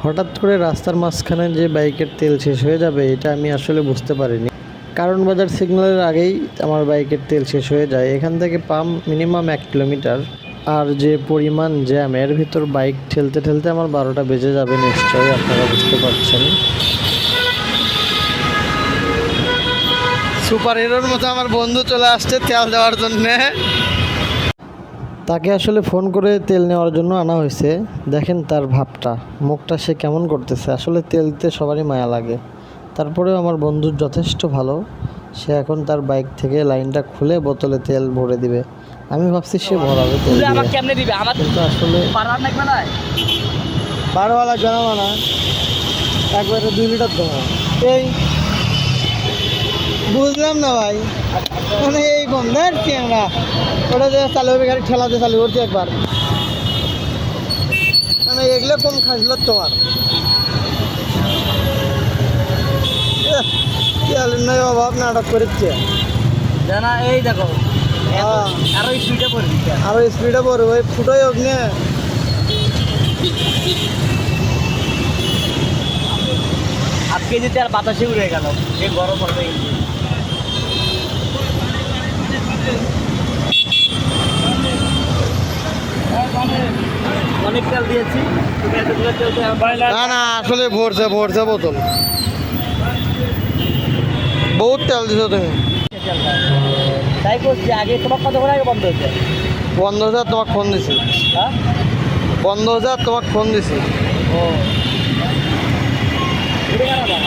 হঠাৎ করে রাস্তার মাঝখানে যে বাইকের তেল শেষ হয়ে যাবে এটা আমি আসলে বুঝতে পারিনি। কারণ বাজার সিগন্যালের আগেই আমার বাইকের তেল শেষ হয়ে যায়। এখান থেকে পাম্প মিনিমাম 1 কিলোমিটার। আর যে পরিমাণ জ্যাম, এর ভিতর বাইক ঠেলতে ঠেলতে আমার 12টা বেজে যাবে নিশ্চয়ই, আপনারা বুঝতে পারছেন। সুপার হিরোর মতো আমার বন্ধু চলে আসছে তেল দেওয়ার জন্যে। তাকে আসলে ফোন করে তেল নেওয়ার জন্য আনা হয়েছে। দেখেন তার ভাবটা, মুখটা সে কেমন করতেছে। আসলে তেল দিতে সবারই মায়া লাগে। তারপরেও আমার বন্ধু যথেষ্ট ভালো, সে এখন তার বাইক থেকে লাইনটা খুলে বোতলে তেল ভরে দিবে। আমি ভাবছি সে ভরাবে তেল দিয়ে, কিন্তু আসলে 12 লাগবে না, একবারে 2 লিটার দেবো। এই বুঝলাম না ভাই, মানে এই কম দেখছি আমরা ওটা যে চালু হবে, গাড়ি ঠেলাতে চালু করছি একবার, মানে এগুলো কম খাসলো তোমার তেলের নয় অভাব নাটক করেছে জানা। এই দেখো আরো স্পিডে পড়বি, আরো স্পিডে পড়বে ওই ফুটোই হোক না। আজকে যেতে আর বাতাসে উড়ে গেল, এই গরম পড়বে। অনেক তেল দিয়েছি, তুমি এতগুলো তেল না না, আসলে ভরছে বোতল, বহুত তেল দিছো তুমি। তাই করছি। আগে তোমার কতক্ষণ আগে বন্ধ হয়েছে? বন্ধ হয়েছে, তোমাকে ফোন দিছি। হ্যাঁ, বন্ধ হয়েছে, তোমাকে ফোন দিছি। ও এটা কেন?